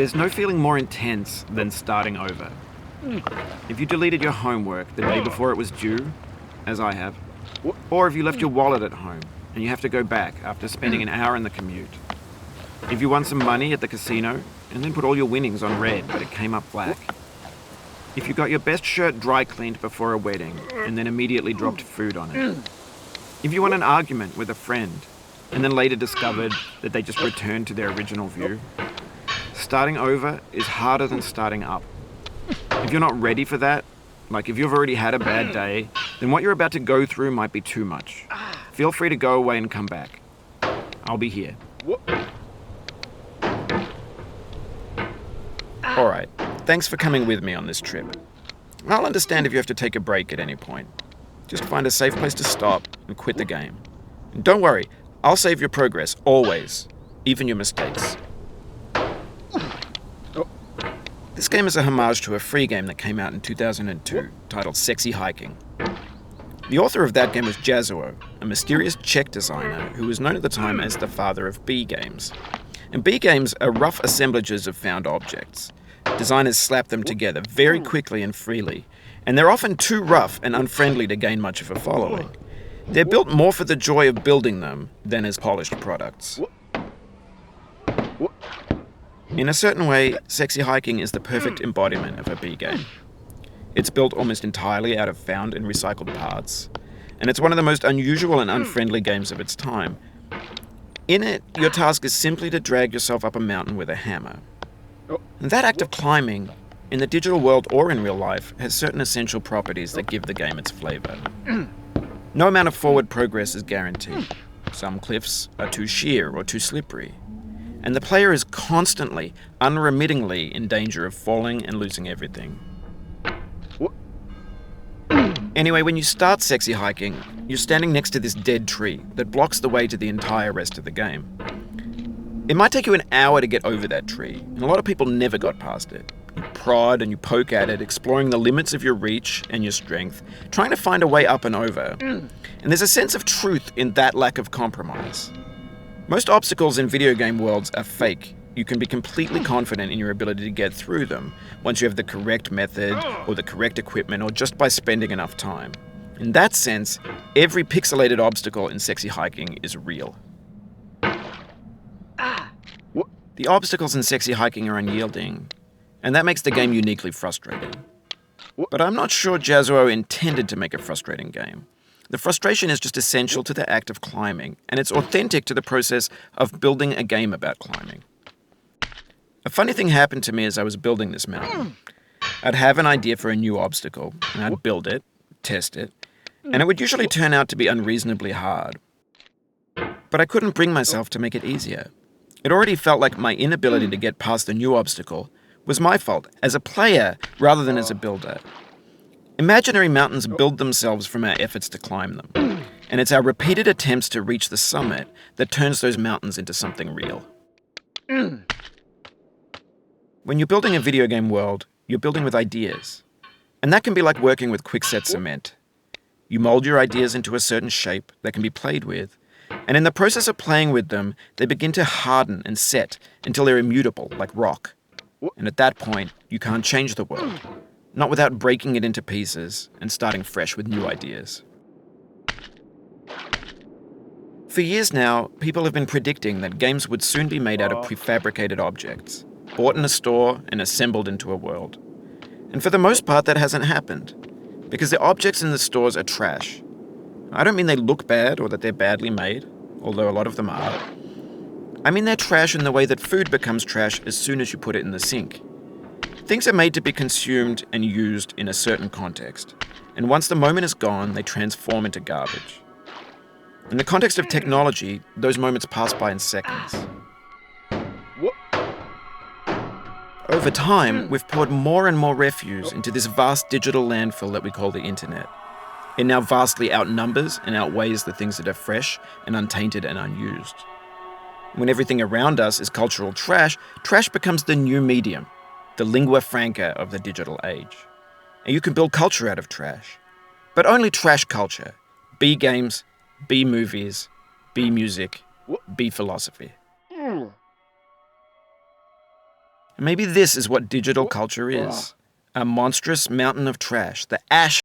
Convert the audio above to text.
There's no feeling more intense than starting over. If you deleted your homework the day before it was due, as I have, or if you left your wallet at home and you have to go back after spending an hour in the commute. If you won some money at the casino and then put all your winnings on red but it came up black. If you got your best shirt dry cleaned before a wedding and then immediately dropped food on it. If you won an argument with a friend and then later discovered that they just returned to their original view. Starting over is harder than starting up. If you're not ready for that, like if you've already had a bad day, then what you're about to go through might be too much. Feel free to go away and come back. I'll be here. Alright, thanks for coming with me on this trip. I'll understand if you have to take a break at any point. Just find a safe place to stop and quit the game. And don't worry, I'll save your progress, always. Even your mistakes. This game is a homage to a free game that came out in 2002, titled Sexy Hiking. The author of that game was Jazzuo, a mysterious Czech designer who was known at the time as the father of B games. And B games are rough assemblages of found objects. Designers slap them together very quickly and freely, and they're often too rough and unfriendly to gain much of a following. They're built more for the joy of building them than as polished products. In a certain way, Sexy Hiking is the perfect embodiment of a B game. It's built almost entirely out of found and recycled parts, and it's one of the most unusual and unfriendly games of its time. In it, your task is simply to drag yourself up a mountain with a hammer. And that act of climbing, in the digital world or in real life, has certain essential properties that give the game its flavor. No amount of forward progress is guaranteed. Some cliffs are too sheer or too slippery. And the player is constantly, unremittingly in danger of falling and losing everything. Anyway, when you start Sexy Hiking, you're standing next to this dead tree that blocks the way to the entire rest of the game. It might take you an hour to get over that tree, and a lot of people never got past it. You prod and you poke at it, exploring the limits of your reach and your strength, trying to find a way up and over. And there's a sense of truth in that lack of compromise. Most obstacles in video game worlds are fake. You can be completely confident in your ability to get through them once you have the correct method or the correct equipment or just by spending enough time. In that sense, every pixelated obstacle in Sexy Hiking is real. The obstacles in Sexy Hiking are unyielding, and that makes the game uniquely frustrating. But I'm not sure Jazzuo intended to make a frustrating game. The frustration is just essential to the act of climbing, and it's authentic to the process of building a game about climbing. A funny thing happened to me as I was building this mountain. I'd have an idea for a new obstacle, and I'd build it, test it, and it would usually turn out to be unreasonably hard. But I couldn't bring myself to make it easier. It already felt like my inability to get past the new obstacle was my fault, as a player rather than as a builder. Imaginary mountains build themselves from our efforts to climb them, and it's our repeated attempts to reach the summit that turns those mountains into something real. When you're building a video game world, you're building with ideas, and that can be like working with quickset cement. You mold your ideas into a certain shape that can be played with, and in the process of playing with them, they begin to harden and set until they're immutable, like rock. And at that point, you can't change the world. Not without breaking it into pieces and starting fresh with new ideas. For years now, people have been predicting that games would soon be made out of prefabricated objects, bought in a store and assembled into a world. And for the most part, that hasn't happened, because the objects in the stores are trash. I don't mean they look bad or that they're badly made, although a lot of them are. I mean they're trash in the way that food becomes trash as soon as you put it in the sink. Things are made to be consumed and used in a certain context, and once the moment is gone, they transform into garbage. In the context of technology, those moments pass by in seconds. Over time, we've poured more and more refuse into this vast digital landfill that we call the internet. It now vastly outnumbers and outweighs the things that are fresh and untainted and unused. When everything around us is cultural trash, trash becomes the new medium, the lingua franca of the digital age. And you can build culture out of trash. But only trash culture. B games, B movies, B music, B philosophy. And Maybe this is what digital culture is. A monstrous mountain of trash, the ash